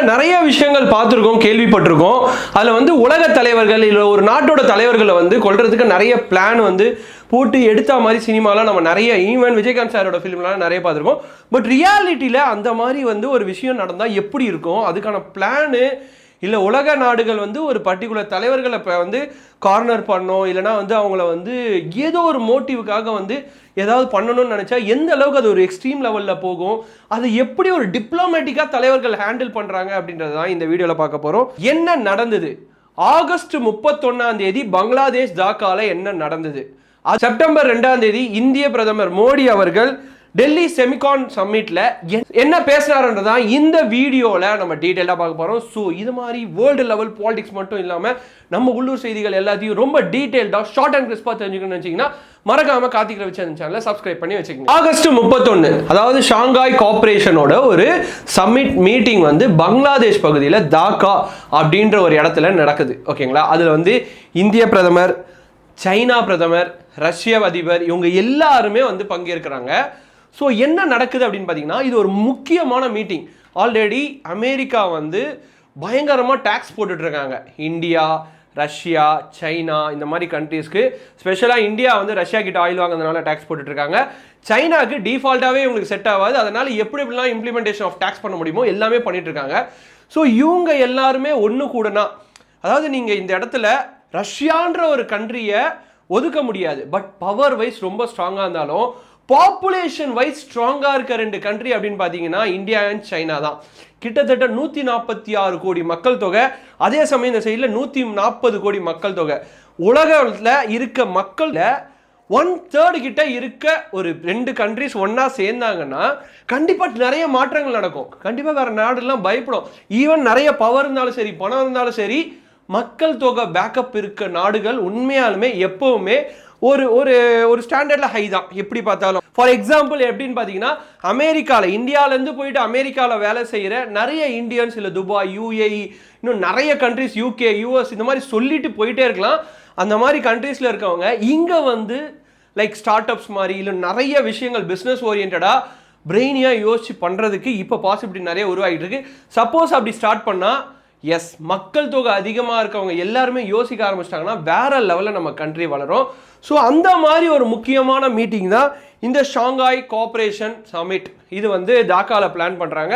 நிறைய விஷயங்கள் பார்த்துருக்கோம், கேள்விப்பட்டிருக்கோம். அதில் வந்து உலக தலைவர்கள் இல்லை ஒரு நாட்டோட தலைவர்களை வந்து கொல்றதுக்கு நிறைய பிளான் வந்து போட்டு எடுத்த மாதிரி சினிமாலாம் நம்ம நிறைய ஈவன் விஜயகாந்த் சாரோட ஃபிலிம்லாம் நிறைய பார்த்துருக்கோம். பட் ரியாலிட்டியில் அந்த மாதிரி வந்து ஒரு விஷயம் நடந்தால் எப்படி இருக்கும், அதுக்கான பிளானு இல்லை உலக நாடுகள் வந்து ஒரு பர்டிகுலர் தலைவர்களை இப்போ வந்து கார்னர் பண்ணோம் இல்லைனா வந்து அவங்கள வந்து ஏதோ ஒரு மோட்டிவுக்காக வந்து ஏதாவது பண்ணணும்னு நினச்சா எந்த அளவுக்கு அது ஒரு எக்ஸ்ட்ரீம் லெவலில் போகும், அது எப்படி ஒரு டிப்ளமேட்டிக்காக தலைவர்கள் ஹேண்டில் பண்ணுறாங்க அப்படின்றது தான் இந்த வீடியோவில் பார்க்க போகிறோம். என்ன நடந்தது ஆகஸ்ட் 31 பங்களாதேஷ் டாக்காவில் என்ன நடந்தது, செப்டம்பர் 2 இந்திய பிரதமர் மோடி அவர்கள் டெல்லி செமிகான் சம்மிட்ல என்ன பேசினாருன்றதான் இந்த வீடியோவில் நம்ம டீட்டெயிலாக பார்க்க போகிறோம். ஸோ இது மாதிரி வேர்ல்டு லெவல் பாலிடிக்ஸ் மட்டும் இல்லாமல் நம்ம உள்ளூர் செய்திகள் எல்லாத்தையும் ரொம்ப டீட்டெயில்டாக ஷார்ட் அண்ட் கிறிஸ்பாக தெரிஞ்சுக்கணும்னு வச்சிங்கன்னா மறக்காம கார்த்திக் ரவிச்சந்திரன் சேனலை சப்ஸ்கிரைப் பண்ணி வச்சுக்கோங்க. ஆகஸ்ட் 31 அதாவது ஷாங்காய் கோஆபரேஷனோட ஒரு சம்மிட் மீட்டிங் வந்து பங்களாதேஷ் பகுதியில் தாக்கா அப்படின்ற ஒரு இடத்துல நடக்குது. ஓகேங்களா, அதில் வந்து இந்திய பிரதமர், சைனா பிரதமர், ரஷ்ய அதிபர் இவங்க எல்லாருமே வந்து பங்கேற்கிறாங்க. ஸோ என்ன நடக்குது அப்படின்னு பார்த்தீங்கன்னா, இது ஒரு முக்கியமான மீட்டிங். ஆல்ரெடி அமெரிக்கா வந்து பயங்கரமாக டேக்ஸ் போட்டுட்ருக்காங்க இந்தியா, ரஷ்யா, சைனா இந்த மாதிரி கண்ட்ரீஸ்க்கு. ஸ்பெஷலாக இந்தியா வந்து ரஷ்யா கிட்ட ஆயில் வாங்குறதுனால டேக்ஸ் போட்டுட்ருக்காங்க. சைனாக்கு டிஃபால்ட்டாகவே இவங்களுக்கு செட் ஆகாது, அதனால் எப்படிலாம் இம்ப்ளிமெண்டேஷன் ஆஃப் டேக்ஸ் பண்ண முடியுமோ எல்லாமே பண்ணிட்டுருக்காங்க. ஸோ இவங்க எல்லாருமே ஒன்று கூடனா, அதாவது நீங்கள் இந்த இடத்துல ரஷ்யான்ற ஒரு கண்ட்ரியை ஒதுக்க முடியாது, பட் பவர் வைஸ் ரொம்ப ஸ்ட்ராங்காக இருந்தாலும் பாப்புலேஷன் வைஸ் ஸ்ட்ராங்காக இருக்க 2 கண்ட்ரி அப்படின்னு பார்த்தீங்கன்னா இந்தியா அண்ட் சைனா தான். கிட்டத்தட்ட 146 கோடி மக்கள் தொகை, அதே சமயம் இந்த சைடில் 140 கோடி மக்கள் தொகை. உலகத்தில் இருக்க மக்களில் 1/3 கிட்ட இருக்க ஒரு 2 கண்ட்ரிஸ் ஒன்றா சேர்ந்தாங்கன்னா கண்டிப்பாக நிறைய மாற்றங்கள் நடக்கும். கண்டிப்பாக வேறு நாடுலாம் பயப்படும். ஈவன் நிறைய பவர் இருந்தாலும் சரி, பணம் இருந்தாலும் சரி, மக்கள் தொகை பேக்கப் இருக்க நாடுகள் உண்மையாலுமே எப்பவுமே ஒரு ஒரு ஒரு ஸ்டாண்டர்டில் ஹை தான் எப்படி பார்த்தாலும். ஃபார் எக்ஸாம்பிள் எப்படின்னு பார்த்தீங்கன்னா, அமெரிக்காவில் இந்தியாவிலேருந்து போயிட்டு அமெரிக்காவில் வேலை செய்கிற நிறைய இந்தியன்ஸ் இல்லை துபாய், யூஏஇ, இன்னும் நிறைய கண்ட்ரிஸ், யூகே, யூஎஸ் இந்த மாதிரி சொல்லிட்டு போயிட்டே இருக்கலாம். அந்த மாதிரி கண்ட்ரீஸில் இருக்கவங்க இங்கே வந்து லைக் ஸ்டார்ட் அப்ஸ் மாதிரி இல்லை நிறைய விஷயங்கள் பிஸ்னஸ் ஓரியன்டாக பிரெயினியாக யோசிச்சு பண்ணுறதுக்கு இப்போ பாசிபிலிட்டி நிறைய உருவாகிட்டு இருக்கு. சப்போஸ் அப்படி ஸ்டார்ட் பண்ணால் எஸ் மக்கள் தொகை அதிகமாக இருக்கவங்க எல்லாருமே யோசிக்க ஆரம்பிச்சிட்டாங்கன்னா வேற லெவலில் நம்ம கண்ட்ரி வளரும். ஸோ அந்த மாதிரி ஒரு முக்கியமான மீட்டிங் தான் இந்த ஷாங்காய் கோஆபரேஷன் சமிட். இது வந்து தாக்காவில் பிளான் பண்ணுறாங்க.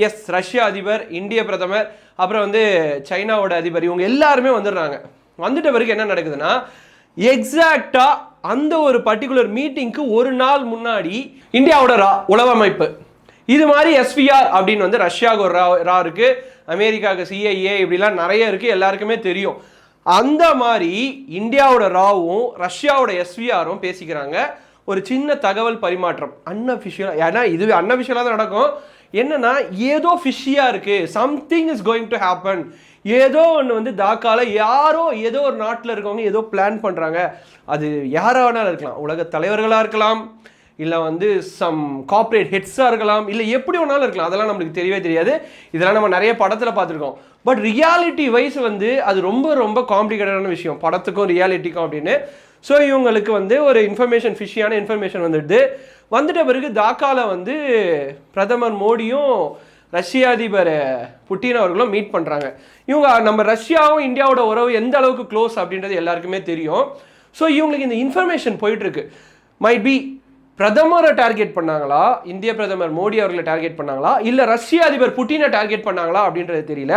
எஸ், ரஷ்ய அதிபர், இந்திய பிரதமர், அப்புறம் வந்து சைனாவோட அதிபர் இவங்க எல்லாருமே வந்துடுறாங்க. வந்துட்ட பிறகு என்ன நடக்குதுன்னா, எக்ஸாக்டாக அந்த ஒரு பர்டிகுலர் மீட்டிங்க்கு ஒரு நாள் முன்னாடி இந்தியாவோட உளவமைப்பு இது மாதிரி எஸ்விஆர் அப்படின்னு வந்து ரஷ்யாவுக்கு ஒரு ரா இருக்கு, அமெரிக்காவுக்கு சிஐஏ, இப்படிலாம் நிறைய இருக்கு, எல்லாருக்குமே தெரியும். அந்த மாதிரி இந்தியாவோட ராவும் ரஷ்யாவோட எஸ்விஆரும் பேசிக்கிறாங்க. ஒரு சின்ன தகவல் பரிமாற்றம் அன்அஃபிஷியலாக, ஏன்னா இது அன்அஃபிஷியலாக தான் நடக்கும். என்னன்னா ஏதோ ஃபிஷியாக இருக்கு, something is going to happen, ஏதோ ஒன்று வந்து தாக்கால யாரோ ஏதோ ஒரு நாட்டில் இருக்கவங்க ஏதோ பிளான் பண்ணுறாங்க. அது யாராக வேணாலும் இருக்கலாம், உலக தலைவர்களாக இருக்கலாம், இல்லை வந்து சம் கார்ப்பரேட் ஹெட்ஸாக இருக்கலாம், இல்லை எப்படி வேணாலும் இருக்கலாம், அதெல்லாம் நம்மளுக்கு தெரியவே தெரியாது. இதெல்லாம் நம்ம நிறைய படத்தில் பார்த்துருக்கோம். பட் ரியாலிட்டி வைஸ் வந்து அது ரொம்ப ரொம்ப காம்ப்ளிகேட்டடான விஷயம் படத்துக்கும் ரியாலிட்டிக்கும் அப்படின்னு. ஸோ இவங்களுக்கு வந்து ஒரு இன்ஃபர்மேஷன், ஃபிஷியான இன்ஃபர்மேஷன் வந்துட்ட பிறகு தாக்காவில் வந்து பிரதமர் மோடியும் ரஷ்ய அதிபர் புட்டின் அவர்களும் மீட் பண்ணுறாங்க. இவங்க நம்ம ரஷ்யாவும் இந்தியாவோட உறவு எந்த அளவுக்கு க்ளோஸ் அப்படின்றது எல்லாருக்குமே தெரியும். ஸோ இவங்களுக்கு இந்த இன்ஃபர்மேஷன் போயிட்டுருக்கு. மைட் பி பிரதமரை டார்கெட் பண்ணாங்களா, இந்திய பிரதமர் மோடி அவர்களை டார்கெட் பண்ணாங்களா, இல்லை ரஷ்ய அதிபர் புட்டினை டார்கெட் பண்ணாங்களா அப்படின்றது தெரியல.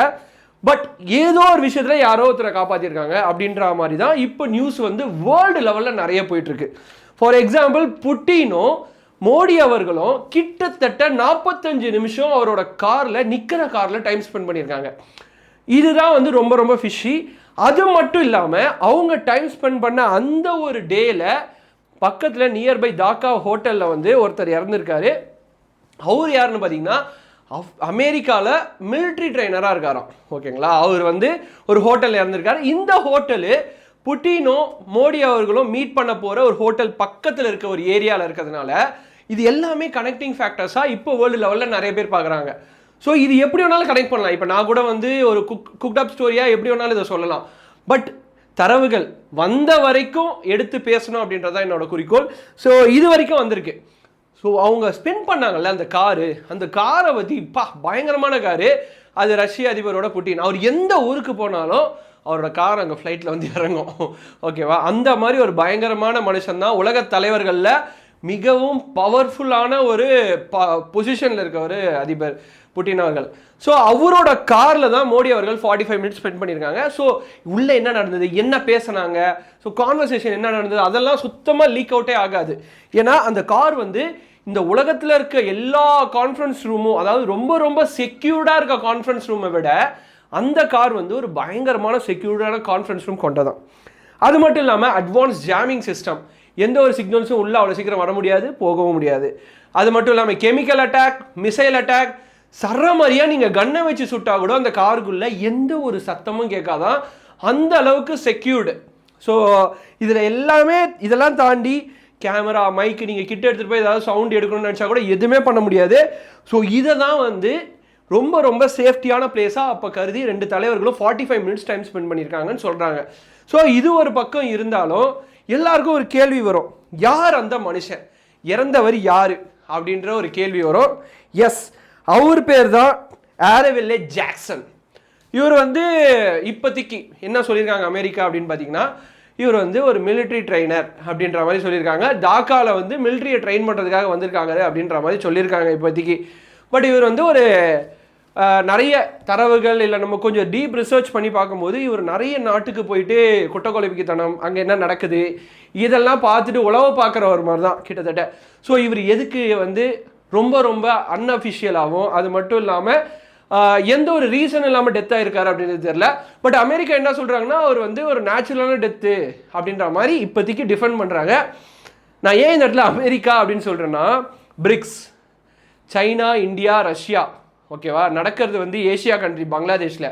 பட் ஏதோ ஒரு விஷயத்தில் யாரோ ஒருத்தரை காப்பாற்றிருக்காங்க அப்படின்ற மாதிரி தான் இப்போ நியூஸ் வந்து வேர்ல்டு லெவலில் நிறைய போயிட்டுருக்கு. ஃபார் எக்ஸாம்பிள், புட்டினும் மோடி அவர்களும் கிட்டத்தட்ட 45 நிமிஷம் அவரோட நிற்கிற காரில் டைம் ஸ்பெண்ட் பண்ணியிருக்காங்க. இதுதான் வந்து ரொம்ப ரொம்ப ஃபிஷி. அது மட்டும் இல்லாமல் அவங்க டைம் ஸ்பெண்ட் பண்ண அந்த ஒரு டேயில் பக்கத்தில் நியர்பை தாக்கா ஹோட்டலில் வந்து ஒருத்தர் இறந்துருக்காரு. அவர் யாருன்னு பார்த்தீங்கன்னா அமெரிக்காவில் மிலிட்ரி ட்ரைனராக இருக்காராம். ஓகேங்களா, அவர் வந்து ஒரு ஹோட்டலில் இறந்துருக்காரு. இந்த ஹோட்டலு புட்டினும் மோடி அவர்களும் மீட் பண்ண போகிற ஒரு ஹோட்டல் பக்கத்தில் இருக்க ஒரு ஏரியாவில் இருக்கிறதுனால இது எல்லாமே கனெக்டிங் ஃபேக்டர்ஸாக இப்போ வேர்ல்டு லெவலில் நிறைய பேர் பார்க்குறாங்க. ஸோ இது எப்படி வேணாலும் கனெக்ட் பண்ணலாம். இப்போ நான் கூட வந்து ஒரு குக்ட் ஸ்டோரியாக எப்படி வேணாலும் இதை சொல்லலாம். பட் தரவுகள் வந்த வரைக்கும் எடுத்து பேசணும் அப்படின்றதான் என்னோட குறிக்கோள். ஸோ இது வரைக்கும் வந்திருக்கு. ஸோ ஸோ அவங்க ஸ்பெண்ட் பண்ணாங்கல்ல அந்த காரை பற்றி பயங்கரமான காரு. அது ரஷ்ய அதிபரோட புட்டின். அவர் எந்த ஊருக்கு போனாலும் அவரோட கார் அங்கே ஃப்ளைட்டில் வந்து இறங்கும். ஓகேவா? அந்த மாதிரி ஒரு பயங்கரமான மனுஷன் தான். உலக தலைவர்களில் மிகவும் பவர்ஃபுல்லான ஒரு பொசிஷனில் இருக்கவர் அதிபர் புட்டின் அவர்கள். ஸோ அவரோட காரில் தான் மோடி அவர்கள் 45 மினிட்ஸ் ஸ்பெண்ட் பண்ணியிருக்காங்க. ஸோ உள்ளே என்ன நடந்தது, என்ன பேசினாங்க, ஸோ கான்வர்சேஷன் என்ன நடந்தது, அதெல்லாம் சுத்தமாக லீக் அவுட்டே ஆகாது. ஏன்னா அந்த கார் வந்து இந்த உலகத்தில் இருக்க எல்லா கான்ஃபரன்ஸ் ரூமும், அதாவது ரொம்ப ரொம்ப செக்யூர்டாக இருக்க கான்ஃபரன்ஸ் ரூமை விட அந்த கார் வந்து ஒரு பயங்கரமான செக்யூர்டான கான்ஃபரன்ஸ் ரூம் கொண்டதான். அது மட்டும் இல்லாமல் அட்வான்ஸ் ஜாமிங் சிஸ்டம், எந்த ஒரு சிக்னல்ஸும் உள்ளே அவ்வளோ சீக்கிரம் வர முடியாது, போகவும் முடியாது. அது மட்டும் இல்லாமல் கெமிக்கல் அட்டாக், மிசைல் அட்டாக், சரமாரியாக நீங்கள் கன்னை வச்சு சுட்டால் கூட அந்த காருக்குள்ளே எந்த ஒரு சத்தமும் கேட்காதான், அந்த அளவுக்கு செக்யூர்டு. ஸோ இதெல்லாம் தாண்டி கேமரா, மைக்கு, நீங்கள் கிட்ட எடுத்துகிட்டு போய் ஏதாவது சவுண்ட் எடுக்கணும்னு நினச்சா கூட எதுவுமே பண்ண முடியாது. ஸோ இதை தான் வந்து ரொம்ப ரொம்ப சேஃப்டியான பிளேஸாக அப்போ கருதி 2 தலைவர்களும் 45 மினிட்ஸ் டைம் ஸ்பெண்ட் பண்ணியிருக்காங்கன்னு சொல்கிறாங்க. ஸோ இது ஒரு பக்கம் இருந்தாலும் எல்லாருக்கும் ஒரு கேள்வி வரும், யார் அந்த மனுஷன், இறந்தவர் யார் அப்படின்ற ஒரு கேள்வி வரும். எஸ், அவர் பேர் தான் ஆரவெல்லே ஜாக்சன். இவர் வந்து இப்போதைக்கு என்ன சொல்லியிருக்காங்க அமெரிக்கா அப்படின்னு பார்த்தீங்கன்னா, இவர் வந்து ஒரு மிலிட்ரி ட்ரெயினர் அப்படின்ற மாதிரி சொல்லியிருக்காங்க. டாக்காவில் வந்து மிலிட்ரியை ட்ரெயின் பண்ணுறதுக்காக வந்திருக்காங்க அப்படின்ற மாதிரி சொல்லியிருக்காங்க இப்போதைக்கு. பட் இவர் வந்து ஒரு நிறைய தரவுகள் இல்லை நம்ம கொஞ்சம் டீப் ரிசர்ச் பண்ணி பார்க்கும்போது இவர் நிறைய நாட்டுக்கு போயிட்டு குட்டக்கொலைப்பித்தனம், அங்கே என்ன நடக்குது இதெல்லாம் பார்த்துட்டு உளவு பார்க்குற ஒரு மாதிரி தான் கிட்டத்தட்ட. ஸோ இவர் எதுக்கு வந்து ரொம்ப ரொம்ப அன்அஃபிஷியலாகவும், அது மட்டும் இல்லாமல் எந்த ஒரு ரீசன் இல்லாமல் டெத் ஆகிருக்காரு அப்படின்றது தெரியல. பட் அமெரிக்கா என்ன சொல்கிறாங்கன்னா அவர் வந்து ஒரு நேச்சுரலான டெத்து அப்படின்ற மாதிரி இப்போதைக்கு டிஃபெண்ட் பண்ணுறாங்க. நான் ஏன் இந்த இடத்துல அமெரிக்கா அப்படின்னு சொல்கிறேன்னா, பிரிக்ஸ், சைனா, இந்தியா, ரஷ்யா, ஓகேவா, நடக்கிறது வந்து ஏஷியா கண்ட்ரி பங்களாதேஷில்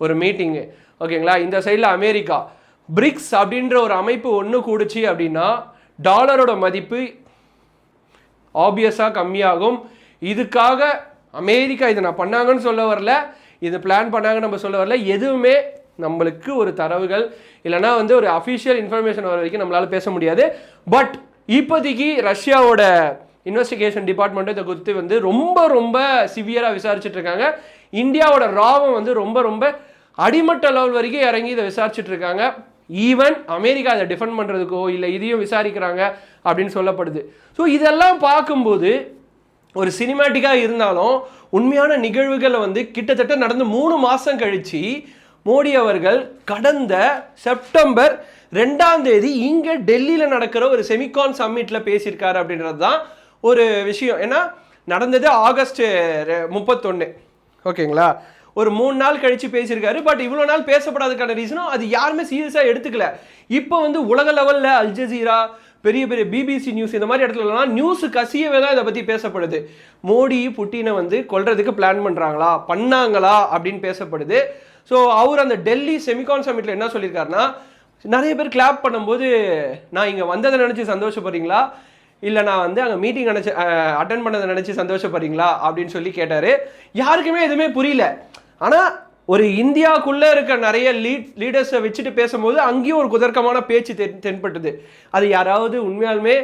ஒரு மீட்டிங்கு, ஓகேங்களா. இந்த சைடில் அமெரிக்கா. பிரிக்ஸ் அப்படின்ற ஒரு அமைப்பு ஒன்று கூடுச்சு அப்படின்னா டாலரோட மதிப்பு ஆப்வியஸாக கம்மியாகும். இதுக்காக அமெரிக்கா இதை நான் பண்ணாங்கன்னு சொல்ல வரல, இது பிளான் பண்ணாங்கன்னு நம்ம சொல்ல வரல. எதுவுமே நம்மளுக்கு ஒரு தரவுகள் இல்லைனா வந்து ஒரு அஃபிஷியல் இன்ஃபர்மேஷன் வர வரைக்கும் நம்மளால் பேச முடியாது. பட் இப்போதைக்கு ரஷ்யாவோட இன்வெஸ்டிகேஷன் டிபார்ட்மெண்ட்டு இதை குறித்து வந்து ரொம்ப ரொம்ப சிவியராக விசாரிச்சுட்டு இருக்காங்க. இந்தியாவோட ராவம் வந்து ரொம்ப ரொம்ப அடிமட்ட லெவல் வரைக்கும் இறங்கி இதை விசாரிச்சுட்டு இருக்காங்க. ஈவன் அமெரிக்கா அதை டிஃபெண்ட் பண்ணுறதுக்கோ இல்லை இதையும் விசாரிக்கிறாங்க அப்படின்னு சொல்லப்படுது. ஸோ இதெல்லாம் பார்க்கும்போது ஒரு சினிமேட்டிக்காக இருந்தாலும் உண்மையான நிகழ்வுகளை வந்து கிட்டத்தட்ட நடந்து 3 மாதம் கழித்து மோடி அவர்கள் கடந்த செப்டம்பர் 2ஆம் தேதி இங்கே டெல்லியில் நடக்கிற ஒரு செமிகான் சம்மிட்டில் பேசியிருக்காரு அப்படின்றது தான் ஒரு விஷயம். ஏன்னா நடந்தது ஆகஸ்ட் 31, ஓகேங்களா, ஒரு 3 நாள் கழித்து பேசியிருக்காரு. பட் இவ்வளோ நாள் பேசப்படாததுக்கான ரீசனும் அது யாருமே சீரியஸாக எடுத்துக்கல. இப்போ வந்து உலக லெவலில் அல் ஜசீரா, பெரிய பெரிய பிபிசி நியூஸ், இந்த மாதிரி இடத்துலலாம் நியூஸு கசியவே தான் இதை பற்றி பேசப்படுது. மோடி புட்டினை வந்து கொல்றதுக்கு பிளான் பண்ணாங்களா அப்படின்னு பேசப்படுது. ஸோ அவர் அந்த டெல்லி செமிகான் சமிட்டில் என்ன சொல்லியிருக்காருன்னா, நிறைய பேர் கிளாப் பண்ணும்போது நான் இங்கே வந்ததை நினச்சி சந்தோஷப்படுறீங்களா, இல்லை நான் வந்து அங்கே மீட்டிங் அட்டன் பண்ணதை நினச்சி சந்தோஷப்படுறீங்களா அப்படின்னு சொல்லி கேட்டார். யாருக்குமே எதுவுமே புரியல. ஆனால் ஒரு இந்தியாவுக்குள்ளே இருக்க நிறைய லீடர்ஸை வச்சுட்டு பேசும்போது அங்கேயும் ஒரு குதர்க்கமான பேச்சு தென்பட்டுது. அது யாராவது உண்மையாலுமே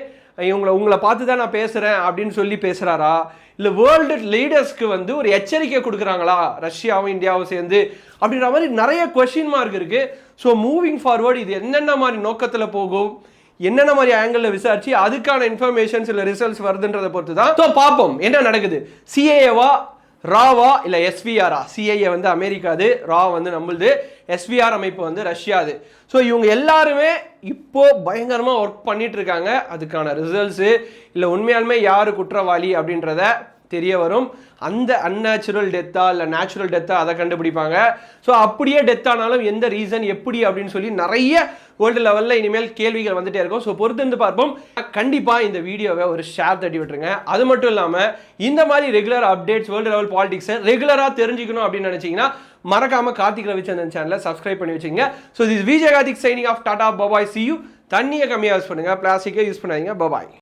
உங்களை பார்த்து தான் நான் பேசுகிறேன் அப்படின்னு சொல்லி பேசுகிறாரா, இல்லை வேர்ல்டு லீடர்ஸ்க்கு வந்து ஒரு எச்சரிக்கை கொடுக்குறாங்களா ரஷ்யாவும் இந்தியாவும் சேர்ந்து அப்படின்ற மாதிரி நிறைய கொஸ்டின் மார்க் இருக்குது. ஸோ மூவிங் ஃபார்வர்டு இது என்னென்ன மாதிரி நோக்கத்தில் போகும், என்னென்ன மாதிரி ஆங்கிளில் விசாரிச்சு அதுக்கான இன்ஃபர்மேஷன்ஸ் இல்லை ரிசல்ட்ஸ் வருதுன்றதை பொறுத்து தான். ஸோ பார்ப்போம் என்ன நடக்குது. சிஏஏவா, ராவா, இல்லை எஸ்விஆரா. சிஐஏ வந்து அமெரிக்காது, ரா வந்து நம்மளுது, எஸ்விஆர் அமைப்பு வந்து ரஷ்யாது. ஸோ இவங்க எல்லாருமே இப்போ பயங்கரமாக ஒர்க் பண்ணிட்டு இருக்காங்க. அதுக்கான ரிசல்ட்ஸு இல்லை உண்மையாலுமே யார் குற்றவாளி அப்படின்றத தெரிய வரும். அந்த அன்நேச்சுரல் டெத்தா இல்லை நேச்சுரல் டெத்தா அதை கண்டுபிடிப்பாங்க. ஸோ அப்படியே டெத் ஆனாலும் எந்த ரீசன் எப்படி அப்படின்னு சொல்லி நிறைய வேர்ல்டு லெவலில் இனிமேல் கேள்விகள் வந்துட்டே இருக்கும். ஸோ பொறுத்திருந்து பார்ப்போம். கண்டிப்பாக இந்த வீடியோவை ஒரு ஷேர் தட்டி விட்டுருங்க. அது மட்டும் இல்லாமல் இந்த மாதிரி ரெகுலர் அப்டேட்ஸ் வேர்ல்டு லெவல் பாலிடிக்ஸை ரெகுலராக தெரிஞ்சுக்கணும் அப்படின்னு நினச்சிங்கன்னா மறக்காமல் கார்த்திக் ரவிச்சந்திரன் சேனலை சப்ஸ்கிரைப் பண்ணி வச்சுங்க. So this Vijay Karthik signing off Tata, bye bye, C you. தண்ணியை கம்மியாக யூஸ் பண்ணுங்கள், பிளாஸ்டிக்கை யூஸ் பண்ணாதீங்க. பபாய்.